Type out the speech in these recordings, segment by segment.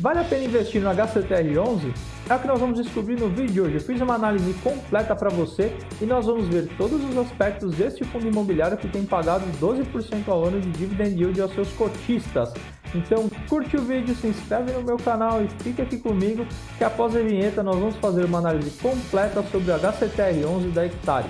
Vale a pena investir no HCTR11? É o que nós vamos descobrir no vídeo de hoje. Eu fiz uma análise completa para você e nós vamos ver todos os aspectos deste fundo imobiliário que tem pagado 12% ao ano de dividend yield aos seus cotistas. Então curte o vídeo, se inscreve no meu canal e fica aqui comigo que após a vinheta nós vamos fazer uma análise completa sobre o HCTR11 da Hectare.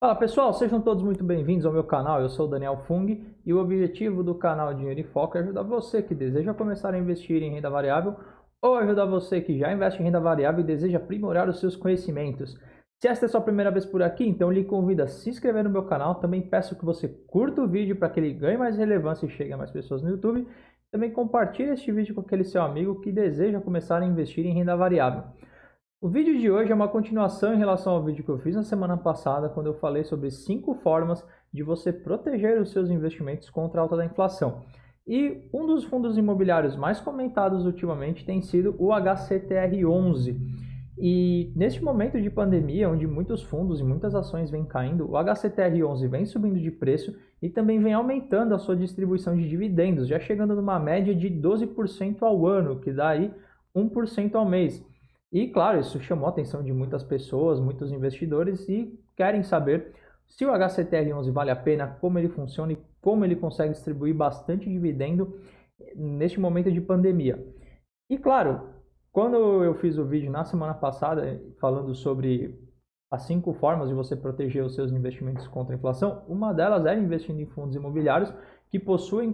Fala pessoal, sejam todos muito bem-vindos ao meu canal. Eu sou o Daniel Fung e o objetivo do canal Dinheiro em Foco é ajudar você que deseja começar a investir em renda variável ou ajudar você que já investe em renda variável e deseja aprimorar os seus conhecimentos. Se esta é a sua primeira vez por aqui, então lhe convido a se inscrever no meu canal. Também peço que você curta o vídeo para que ele ganhe mais relevância e chegue a mais pessoas no YouTube. Também compartilhe este vídeo com aquele seu amigo que deseja começar a investir em renda variável. O vídeo de hoje é uma continuação em relação ao vídeo que eu fiz na semana passada, quando eu falei sobre 5 formas de você proteger os seus investimentos contra a alta da inflação. E um dos fundos imobiliários mais comentados ultimamente tem sido o HCTR11. E neste momento de pandemia, onde muitos fundos e muitas ações vêm caindo, o HCTR11 vem subindo de preço e também vem aumentando a sua distribuição de dividendos, já chegando numa média de 12% ao ano, que dá aí 1% ao mês. E claro, isso chamou a atenção de muitas pessoas, muitos investidores e querem saber se o HCTR11 vale a pena, como ele funciona e como ele consegue distribuir bastante dividendo neste momento de pandemia. E claro, quando eu fiz o vídeo na semana passada falando sobre as 5 formas de você proteger os seus investimentos contra a inflação, uma delas era investindo em fundos imobiliários que possuem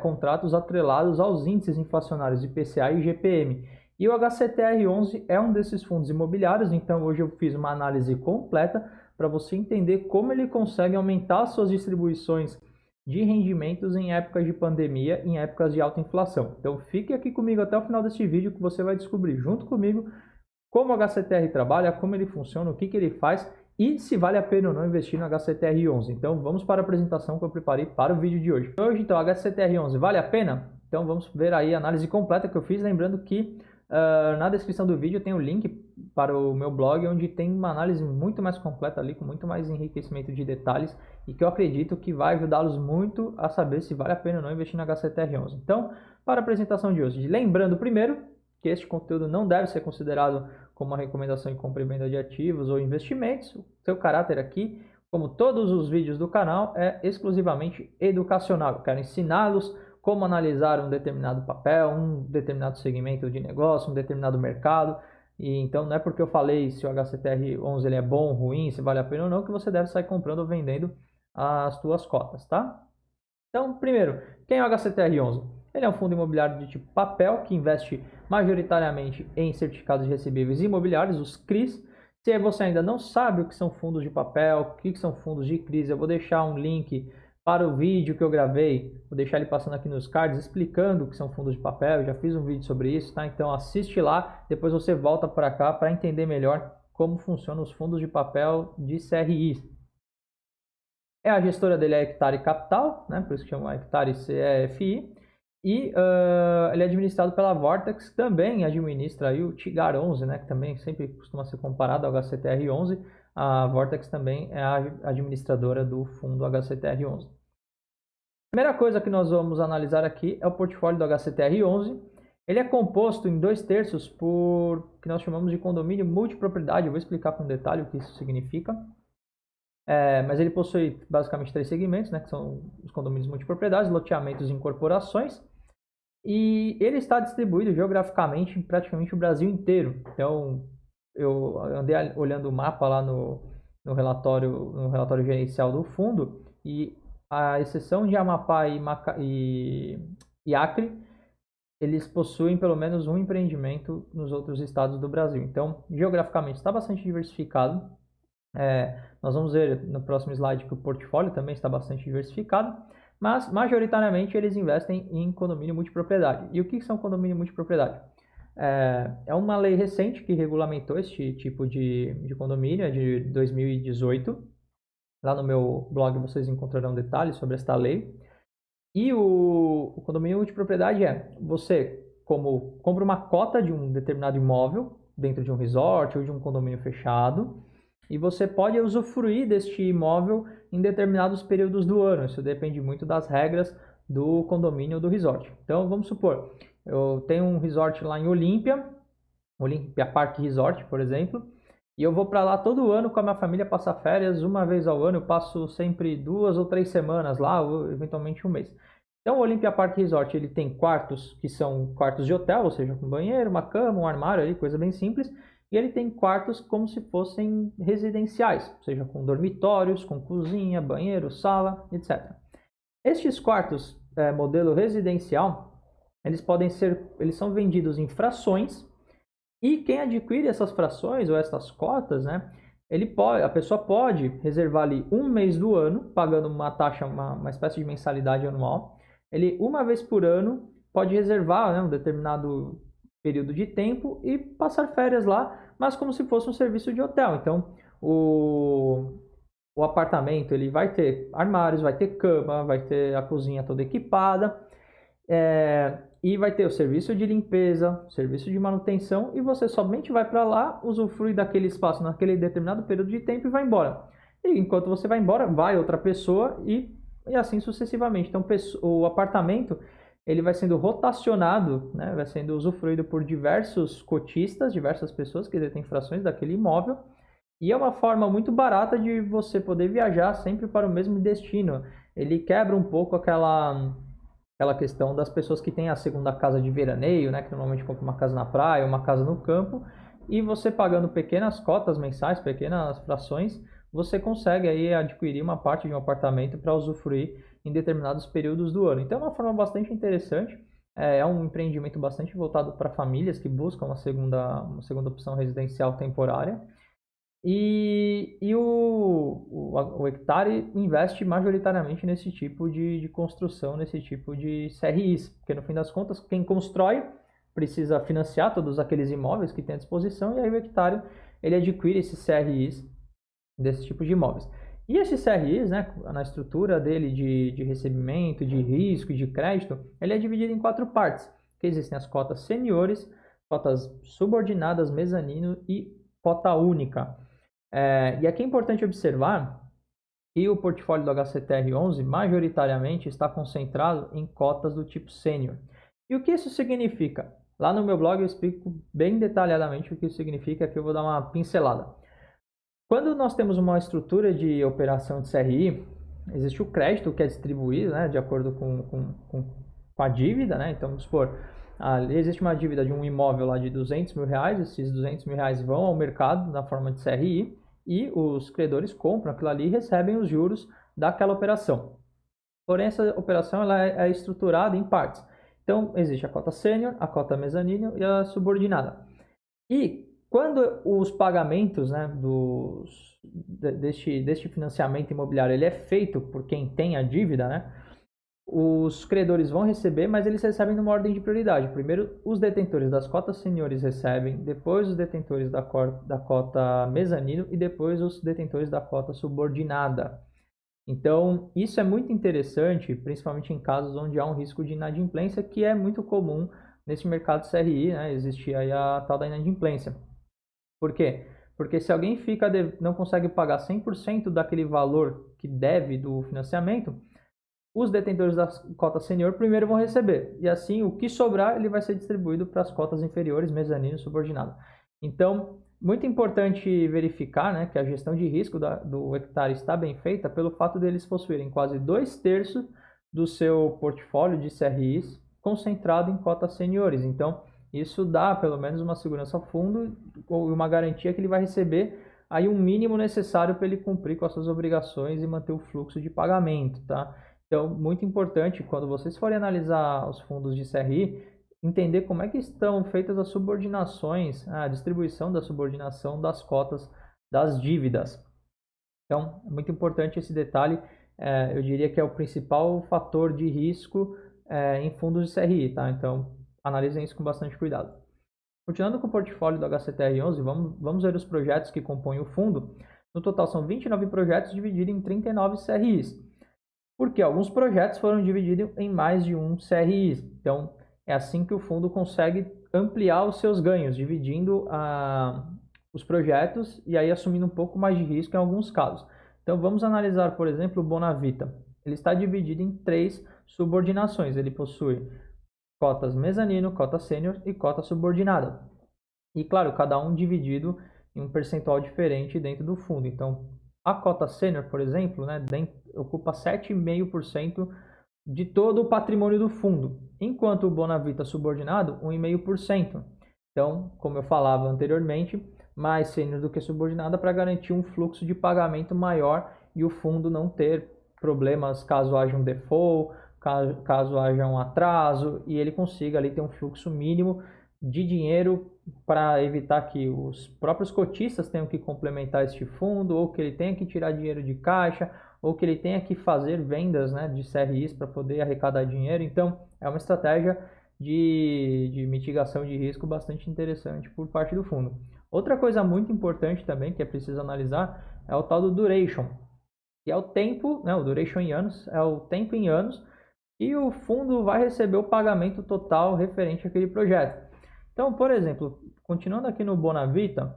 contratos atrelados aos índices inflacionários IPCA e IGPM. E o HCTR11 é um desses fundos imobiliários, então hoje eu fiz uma análise completa para você entender como ele consegue aumentar suas distribuições de rendimentos em épocas de pandemia, em épocas de alta inflação. Então fique aqui comigo até o final deste vídeo que você vai descobrir junto comigo como o HCTR trabalha, como ele funciona, o que ele faz e se vale a pena ou não investir no HCTR11. Então vamos para a apresentação que eu preparei para o vídeo de hoje. Hoje então, HCTR11 vale a pena? Então vamos ver aí a análise completa que eu fiz, lembrando que na descrição do vídeo tem o link para o meu blog, onde tem uma análise muito mais completa ali, com muito mais enriquecimento de detalhes e que eu acredito que vai ajudá-los muito a saber se vale a pena ou não investir na HCTR11. Então, para a apresentação de hoje, lembrando primeiro que este conteúdo não deve ser considerado como uma recomendação de compra e venda de ativos ou investimentos. O seu caráter aqui, como todos os vídeos do canal, é exclusivamente educacional. Eu quero ensiná-los como analisar um determinado papel, um determinado segmento de negócio, um determinado mercado. E então não é porque eu falei se o HCTR11 ele é bom ou ruim, se vale a pena ou não, que você deve sair comprando ou vendendo as suas cotas, tá? Então, primeiro, quem é o HCTR11? Ele é um fundo imobiliário de tipo papel que investe majoritariamente em certificados recebíveis imobiliários, os CRIs. Se você ainda não sabe o que são fundos de papel, o que são fundos de CRIs, eu vou deixar um link para o vídeo que eu gravei, vou deixar ele passando aqui nos cards, explicando o que são fundos de papel. Eu já fiz um vídeo sobre isso, tá? Então assiste lá, depois você volta para cá para entender melhor como funcionam os fundos de papel de CRI. A gestora dele é a Hectare Capital, né? Por isso que chama Hectare CEFI. E ele é administrado pela Vortex, que também administra aí o Tigar 11, né? Que também sempre costuma ser comparado ao HCTR11. A Vortex também é a administradora do fundo HCTR11. A primeira coisa que nós vamos analisar aqui é o portfólio do HCTR11. Ele é composto em 2/3 por o que nós chamamos de condomínio multipropriedade. Eu vou explicar com detalhe o que isso significa. Mas ele possui basicamente 3 segmentos, né, que são os condomínios multipropriedades, loteamentos e incorporações. E ele está distribuído geograficamente em praticamente o Brasil inteiro. Então, eu andei olhando o mapa lá no relatório gerencial do fundo e a exceção de Amapá e Acre, eles possuem pelo menos um empreendimento nos outros estados do Brasil. Então, geograficamente está bastante diversificado. Nós vamos ver no próximo slide que o portfólio também está bastante diversificado, mas majoritariamente eles investem em condomínio multipropriedade. E o que são condomínio multipropriedade? É uma lei recente que regulamentou este tipo de condomínio, é de 2018. Lá no meu blog vocês encontrarão detalhes sobre esta lei. E o condomínio multipropriedade você compra uma cota de um determinado imóvel dentro de um resort ou de um condomínio fechado, e você pode usufruir deste imóvel em determinados períodos do ano. Isso depende muito das regras do condomínio ou do resort. Então, vamos supor, eu tenho um resort lá em Olímpia Park Resort, por exemplo, e eu vou para lá todo ano com a minha família passar férias, uma vez ao ano. Eu passo sempre 2 ou 3 semanas lá, ou eventualmente um mês. Então, o Olympia Park Resort, ele tem quartos que são quartos de hotel, ou seja, com banheiro, uma cama, um armário ali, coisa bem simples. E ele tem quartos como se fossem residenciais, ou seja, com dormitórios, com cozinha, banheiro, sala, etc. Estes quartos, modelo residencial, eles são vendidos em frações, e quem adquire essas frações ou essas cotas, né, a pessoa pode reservar ali um mês do ano, pagando uma taxa, uma espécie de mensalidade anual. Ele, uma vez por ano, pode reservar, né, um determinado período de tempo e passar férias lá, mas como se fosse um serviço de hotel. Então, o apartamento ele vai ter armários, vai ter cama, vai ter a cozinha toda equipada, e vai ter o serviço de limpeza, serviço de manutenção, e você somente vai para lá, usufrui daquele espaço naquele determinado período de tempo e vai embora. E enquanto você vai embora, vai outra pessoa e assim sucessivamente. Então o apartamento ele vai sendo rotacionado, né? Vai sendo usufruído por diversos cotistas, diversas pessoas que detêm frações daquele imóvel. E é uma forma muito barata de você poder viajar sempre para o mesmo destino. Ele quebra um pouco aquela questão das pessoas que têm a segunda casa de veraneio, né, que normalmente compram uma casa na praia, uma casa no campo, e você pagando pequenas cotas mensais, pequenas frações, você consegue aí adquirir uma parte de um apartamento para usufruir em determinados períodos do ano. Então é uma forma bastante interessante, é um empreendimento bastante voltado para famílias que buscam uma segunda opção residencial temporária. E o Hectare investe majoritariamente nesse tipo de construção, nesse tipo de CRIs, porque no fim das contas, quem constrói precisa financiar todos aqueles imóveis que tem à disposição, e aí o Hectare ele adquire esses CRIs desse tipo de imóveis. E esses CRIs, né, na estrutura dele de recebimento, de risco e de crédito, ele é dividido em 4 partes, que existem as cotas seniores, cotas subordinadas, mezanino e cota única. E aqui é importante observar que o portfólio do HCTR11 majoritariamente está concentrado em cotas do tipo sênior. E o que isso significa? Lá no meu blog eu explico bem detalhadamente o que isso significa, aqui eu vou dar uma pincelada. Quando nós temos uma estrutura de operação de CRI, existe o crédito que é distribuído, né, de acordo com a dívida, né? Então, vamos supor, ali existe uma dívida de um imóvel lá de R$200 mil, esses R$200 mil vão ao mercado na forma de CRI, e os credores compram aquilo ali e recebem os juros daquela operação. Porém, essa operação ela é estruturada em partes. Então, existe a cota sênior, a cota mezanino e a subordinada. E quando os pagamentos, né, deste financiamento imobiliário ele é feito por quem tem a dívida, né, os credores vão receber, mas eles recebem numa ordem de prioridade. Primeiro, os detentores das cotas seniores recebem, depois os detentores da cota mezanino e depois os detentores da cota subordinada. Então, isso é muito interessante, principalmente em casos onde há um risco de inadimplência, que é muito comum nesse mercado CRI, né? Existe aí a tal da inadimplência. Por quê? Porque se alguém não consegue pagar 100% daquele valor que deve do financiamento, os detentores da cota senior primeiro vão receber, e assim o que sobrar ele vai ser distribuído para as cotas inferiores, mezanino e subordinado. Então, muito importante verificar, né, que a gestão de risco do Hectare está bem feita pelo fato deles possuírem quase 2/3 do seu portfólio de CRIs concentrado em cotas seniores. Então, isso dá pelo menos uma segurança ao fundo ou uma garantia que ele vai receber aí um mínimo necessário para ele cumprir com as suas obrigações e manter o fluxo de pagamento, tá? Então, muito importante, quando vocês forem analisar os fundos de CRI, entender como é que estão feitas as subordinações, a distribuição da subordinação das cotas das dívidas. Então, é muito importante esse detalhe, eu diria que é o principal fator de risco em fundos de CRI, tá? Então, analisem isso com bastante cuidado. Continuando com o portfólio do HCTR11, vamos ver os projetos que compõem o fundo. No total, são 29 projetos divididos em 39 CRIs. Porque alguns projetos foram divididos em mais de um CRI. Então, é assim que o fundo consegue ampliar os seus ganhos, dividindo os projetos e aí assumindo um pouco mais de risco em alguns casos. Então, Então vamos analisar, por exemplo, o Bonavita. Ele está dividido em 3 subordinações. Ele possui cotas mezanino, cota sênior e cota subordinada. E claro, cada um dividido em um percentual diferente dentro do fundo. Então, a cota sênior, por exemplo, né, ocupa 7,5% de todo o patrimônio do fundo, enquanto o Bonavita subordinado, 1,5%. Então, como eu falava anteriormente, mais sênior do que subordinada para garantir um fluxo de pagamento maior e o fundo não ter problemas caso haja um default, caso haja um atraso, e ele consiga ali ter um fluxo mínimo de dinheiro para evitar que os próprios cotistas tenham que complementar este fundo, ou que ele tenha que tirar dinheiro de caixa, ou que ele tenha que fazer vendas, né, de CRIs para poder arrecadar dinheiro. Então, é uma estratégia de mitigação de risco bastante interessante por parte do fundo. Outra coisa muito importante também que é preciso analisar é o tal do duration, que é o tempo, né, o duration em anos, é o tempo em anos e o fundo vai receber o pagamento total referente àquele projeto. Então, por exemplo, continuando aqui no Bonavita,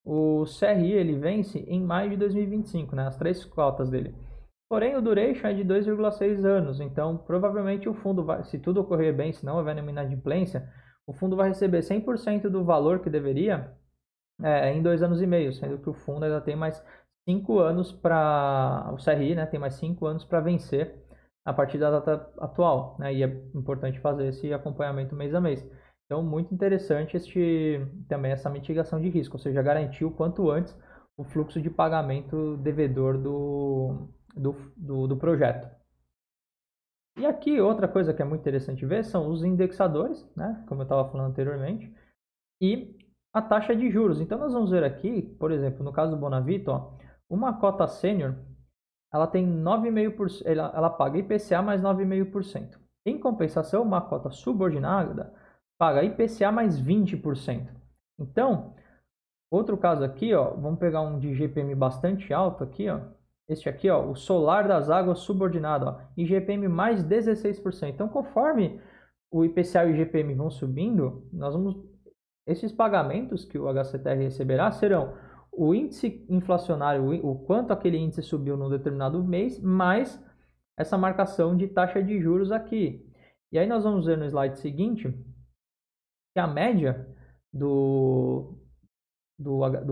o CRI ele vence em maio de 2025, né, as 3 cotas dele. Porém, o duration é de 2,6 anos, então provavelmente o fundo vai, se tudo ocorrer bem, se não houver nenhuma inadimplência, o fundo vai receber 100% do valor que deveria em 2 anos e meio, sendo que o fundo ainda tem mais 5 anos para, o CRI, né, tem mais 5 anos para vencer a partir da data atual, né, e é importante fazer esse acompanhamento mês a mês. Então, muito interessante também essa mitigação de risco, ou seja, garantir o quanto antes o fluxo de pagamento devedor do projeto. E aqui, outra coisa que é muito interessante ver são os indexadores, né, como eu estava falando anteriormente, e a taxa de juros. Então, nós vamos ver aqui, por exemplo, no caso do Bonavita, ó, uma cota sênior, ela tem 9,5%, ela paga IPCA mais 9,5%. Em compensação, uma cota subordinada paga IPCA mais 20%. Então, outro caso aqui, ó, vamos pegar um de IGPM bastante alto aqui, ó. Este aqui, ó, o Solar das Águas subordinado, ó, IGPM mais 16%. Então, conforme o IPCA e o IGPM vão subindo, esses pagamentos que o HCTR receberá serão o índice inflacionário, o quanto aquele índice subiu num determinado mês, mais essa marcação de taxa de juros aqui. E aí nós vamos ver no slide seguinte que a média do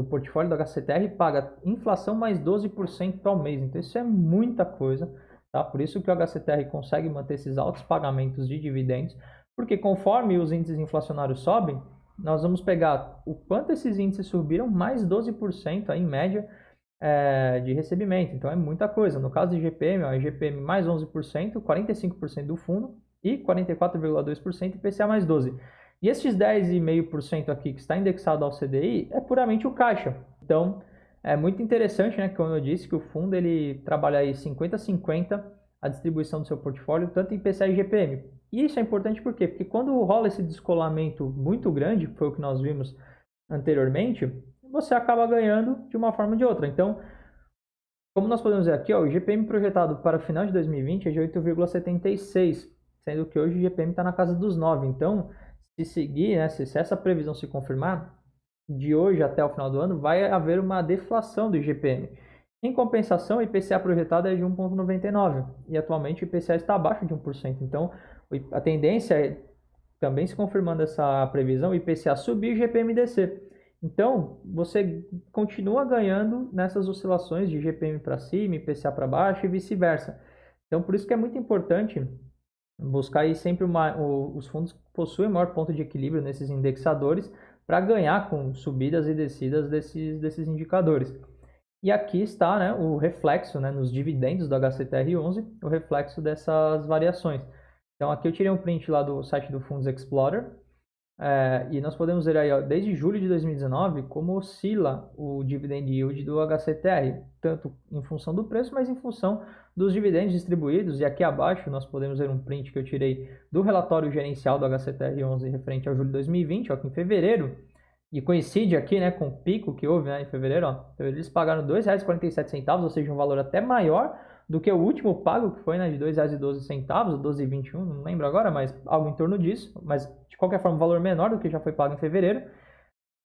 portfólio do HCTR paga inflação mais 12% ao mês. Então isso é muita coisa, tá? Por isso que o HCTR consegue manter esses altos pagamentos de dividendos, porque conforme os índices inflacionários sobem, nós vamos pegar o quanto esses índices subiram, mais 12% aí, em média de recebimento. Então é muita coisa. No caso do IGPM, ó, IGPM mais 11%, 45% do fundo e 44,2% IPCA mais 12%. E esses 10,5% aqui que está indexado ao CDI é puramente o caixa. Então, é muito interessante, né, como eu disse, que o fundo ele trabalha aí 50-50 a distribuição do seu portfólio, tanto em IPCA e IGPM. E isso é importante por quê? Porque quando rola esse descolamento muito grande, que foi o que nós vimos anteriormente, você acaba ganhando de uma forma ou de outra. Então, como nós podemos ver aqui, ó, o IGPM projetado para o final de 2020 é de 8,76, sendo que hoje o IGPM está na casa dos 9. Então, se seguir, né, se essa previsão se confirmar, de hoje até o final do ano, vai haver uma deflação do IGPM. Em compensação, o IPCA projetado é de 1,99 e atualmente o IPCA está abaixo de 1%. Então, a tendência é, também se confirmando essa previsão, o IPCA subir e o IGPM descer. Então, você continua ganhando nessas oscilações de IGPM para cima, IPCA para baixo e vice-versa. Então, por isso que é muito importante buscar aí sempre os fundos que possuem maior ponto de equilíbrio nesses indexadores para ganhar com subidas e descidas desses indicadores. E aqui está, né, o reflexo, né, nos dividendos do HCTR11, o reflexo dessas variações. Então aqui eu tirei um print lá do site do Fundos Explorer, e nós podemos ver aí, ó, desde julho de 2019, como oscila o dividend yield do HCTR, tanto em função do preço, mas em função dos dividendos distribuídos. E aqui abaixo nós podemos ver um print que eu tirei do relatório gerencial do HCTR11 referente ao julho de 2020, ó, que em fevereiro, e coincide aqui, né, com o pico que houve, né, em fevereiro, ó, então eles pagaram R$ 2,47, ou seja, um valor até maior do que o último pago, que foi, né, de R$ 2,12, ou 12,21, não lembro agora, mas algo em torno disso, mas de qualquer forma um valor menor do que já foi pago em fevereiro.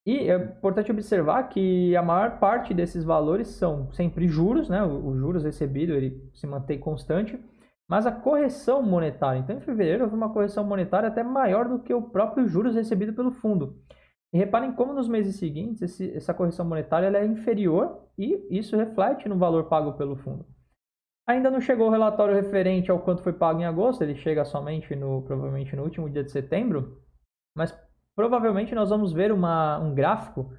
E é importante observar que a maior parte desses valores são sempre juros, né? O juros recebido ele se mantém constante, mas a correção monetária. Então, em fevereiro houve uma correção monetária até maior do que o próprio juros recebido pelo fundo. E reparem como nos meses seguintes essa correção monetária ela é inferior e isso reflete no valor pago pelo fundo. Ainda não chegou o relatório referente ao quanto foi pago em agosto, ele chega somente provavelmente no último dia de setembro, mas provavelmente nós vamos ver um gráfico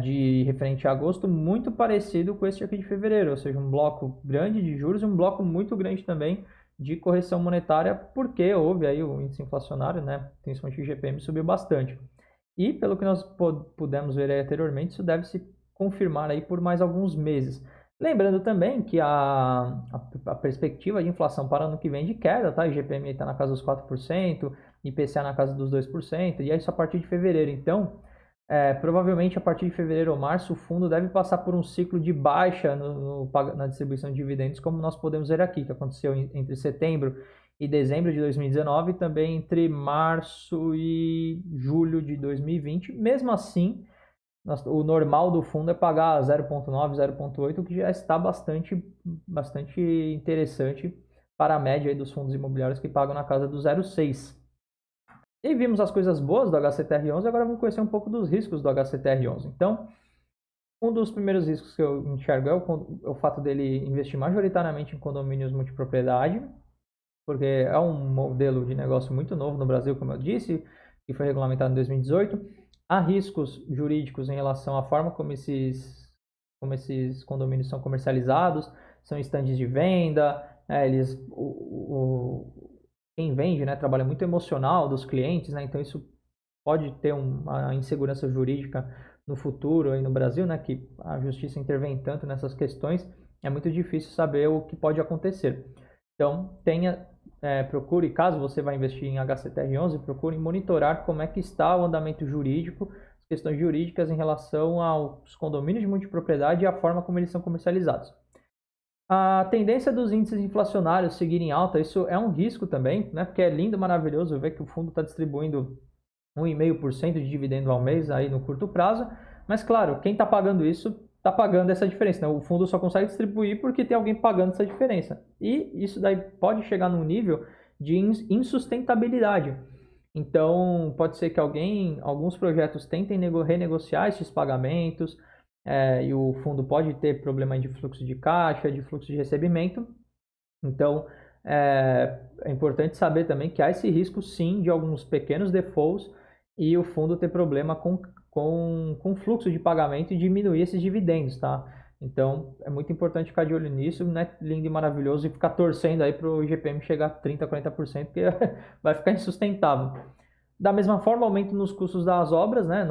de referente a agosto muito parecido com esse aqui de fevereiro, ou seja, um bloco grande de juros e um bloco muito grande também de correção monetária, porque houve aí o índice inflacionário, né, principalmente o IGPM, subiu bastante. E pelo que nós pudemos ver aí anteriormente, isso deve se confirmar aí por mais alguns meses. Lembrando também que a perspectiva de inflação para o ano que vem de queda, tá? IGPM está na casa dos 4%, IPCA na casa dos 2%, e é isso a partir de fevereiro. Então, provavelmente a partir de fevereiro ou março, o fundo deve passar por um ciclo de baixa na distribuição de dividendos, como nós podemos ver aqui, que aconteceu entre setembro e dezembro de 2019 e também entre março e julho de 2020. Mesmo assim, o normal do fundo é pagar 0,9, 0,8, o que já está bastante interessante para a média aí dos fundos imobiliários que pagam na casa do 0,6. E vimos as coisas boas do HCTR11, agora vamos conhecer um pouco dos riscos do HCTR11. Então, um dos primeiros riscos que eu enxergo é o fato dele investir majoritariamente em condomínios multipropriedade, porque é um modelo de negócio muito novo no Brasil, como eu disse, que foi regulamentado em 2018. Há riscos jurídicos em relação à forma como esses condomínios são comercializados, são estandes de venda, quem vende, né, trabalha muito emocional dos clientes, né, então isso pode ter uma insegurança jurídica no futuro aí no Brasil, né, que a justiça intervém tanto nessas questões, é muito difícil saber o que pode acontecer. Então, procure, caso você vá investir em HCTR11, procure monitorar como é que está o andamento jurídico, as questões jurídicas em relação aos condomínios de multipropriedade e a forma como eles são comercializados. A tendência dos índices inflacionários seguirem alta, isso é um risco também, né? Porque é lindo, maravilhoso ver que o fundo está distribuindo 1,5% de dividendo ao mês aí no curto prazo, mas claro, quem está pagando isso está pagando essa diferença, né? O fundo só consegue distribuir porque tem alguém pagando essa diferença. E isso daí pode chegar num nível de insustentabilidade. Então, pode ser que alguns projetos tentem renegociar esses pagamentos, e o fundo pode ter problema de fluxo de caixa, de fluxo de recebimento. Então, é importante saber também que há esse risco, sim, de alguns pequenos defaults e o fundo ter problema com fluxo de pagamento e diminuir esses dividendos, tá? Então, é muito importante ficar de olho nisso, né? Lindo e maravilhoso, e ficar torcendo aí para o IGPM chegar a 30%, 40%, porque vai ficar insustentável. Da mesma forma, aumento nos custos das obras, né?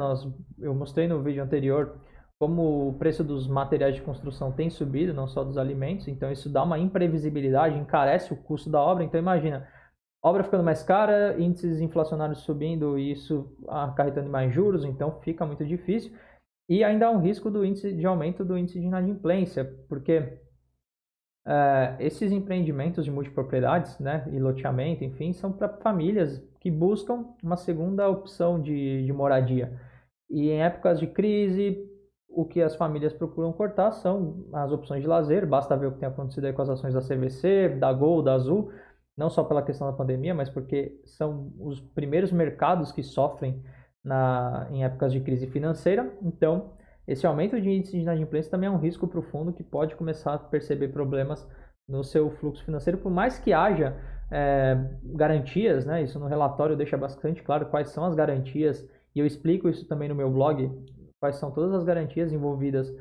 Eu mostrei no vídeo anterior como o preço dos materiais de construção tem subido, não só dos alimentos, então isso dá uma imprevisibilidade, encarece o custo da obra. Então imagina, obra ficando mais cara, índices inflacionários subindo e isso acarretando mais juros, então fica muito difícil. E ainda há um risco de aumento do índice de inadimplência, porque esses empreendimentos de multipropriedades, né, e loteamento, enfim, são para famílias que buscam uma segunda opção de moradia. E em épocas de crise, o que as famílias procuram cortar são as opções de lazer. Basta ver o que tem acontecido aí com as ações da CVC, da Gol, da Azul, não só pela questão da pandemia, mas porque são os primeiros mercados que sofrem em épocas de crise financeira. Então, esse aumento de índice de inadimplência também é um risco para o fundo que pode começar a perceber problemas no seu fluxo financeiro, por mais que haja garantias, né? Isso no relatório deixa bastante claro quais são as garantias, e eu explico isso também no meu blog, quais são todas as garantias envolvidas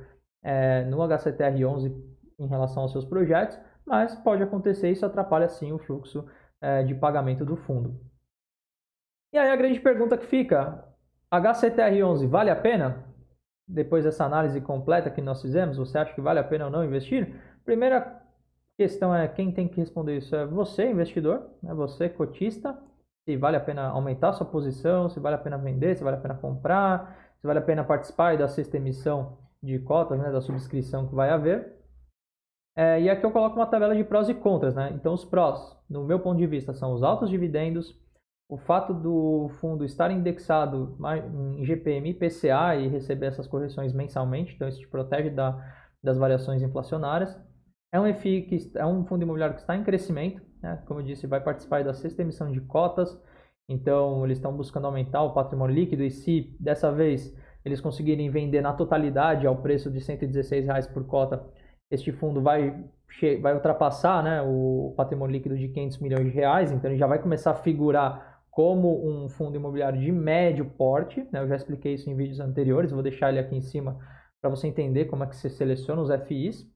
no HCTR11 em relação aos seus projetos, mas pode acontecer, isso atrapalha sim o fluxo de pagamento do fundo. E aí a grande pergunta que fica, HCTR11 vale a pena? Depois dessa análise completa que nós fizemos, você acha que vale a pena ou não investir? Primeira questão é quem tem que responder isso é você, investidor, né? Você, cotista, se vale a pena aumentar sua posição, se vale a pena vender, se vale a pena comprar, se vale a pena participar da sexta emissão de cotas, né, da subscrição que vai haver. E aqui eu coloco uma tabela de prós e contras, né? Então os prós, no meu ponto de vista, são os altos dividendos, o fato do fundo estar indexado em GPM e PCA e receber essas correções mensalmente, então isso te protege das variações inflacionárias. É um FI que é um fundo imobiliário que está em crescimento, né? Como eu disse, vai participar da sexta emissão de cotas, então eles estão buscando aumentar o patrimônio líquido e se dessa vez eles conseguirem vender na totalidade ao preço de R$ 116 por cota, este fundo vai ultrapassar, né, o patrimônio líquido de R$ 500 milhões, então ele já vai começar a figurar como um fundo imobiliário de médio porte, né? Eu já expliquei isso em vídeos anteriores, vou deixar ele aqui em cima para você entender como é que você seleciona os FIs.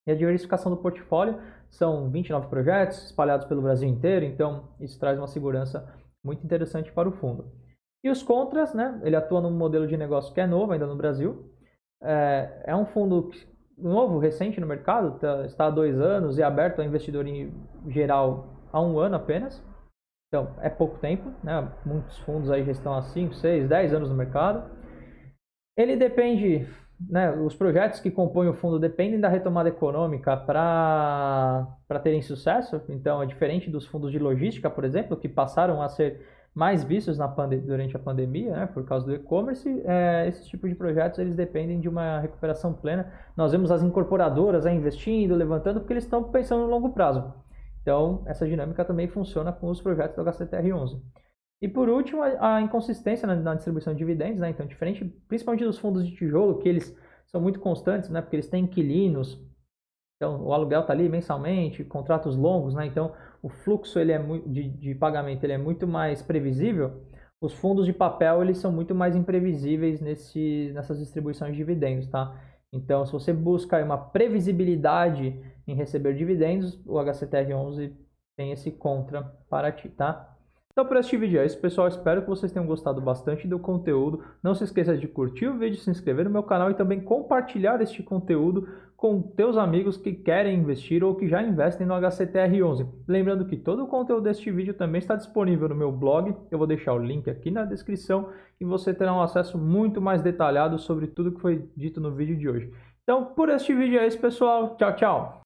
E a diversificação do portfólio são 29 projetos espalhados pelo Brasil inteiro, então isso traz uma segurança muito interessante para o fundo. E os contras, né? Ele atua num modelo de negócio que é novo ainda no Brasil. É um fundo novo, recente no mercado, está há 2 anos e aberto a investidor em geral há 1 ano apenas. Então, é pouco tempo, né? Muitos fundos aí já estão há 5, 6, 10 anos no mercado. Ele depende, né? Os projetos que compõem o fundo dependem da retomada econômica para terem sucesso. Então, é diferente dos fundos de logística, por exemplo, que passaram a ser mais vistos durante a pandemia, né? Por causa do e-commerce. Esses tipos de projetos eles dependem de uma recuperação plena. Nós vemos as incorporadoras investindo, levantando, porque eles estão pensando no longo prazo. Então, essa dinâmica também funciona com os projetos do HCTR11. E por último, a inconsistência na distribuição de dividendos, né? Então, diferente principalmente dos fundos de tijolo, que eles são muito constantes, né? Porque eles têm inquilinos, então o aluguel está ali mensalmente, contratos longos, né? Então, o fluxo ele de pagamento ele é muito mais previsível. Os fundos de papel eles são muito mais imprevisíveis nessas distribuições de dividendos, tá? Então, se você busca uma previsibilidade em receber dividendos, o HCTR11 tem esse contra para ti, tá? Então por este vídeo é isso, pessoal. Espero que vocês tenham gostado bastante do conteúdo. Não se esqueça de curtir o vídeo, se inscrever no meu canal e também compartilhar este conteúdo com teus amigos que querem investir ou que já investem no HCTR11. Lembrando que todo o conteúdo deste vídeo também está disponível no meu blog. Eu vou deixar o link aqui na descrição e você terá um acesso muito mais detalhado sobre tudo que foi dito no vídeo de hoje. Então por este vídeo é isso, pessoal. Tchau, tchau!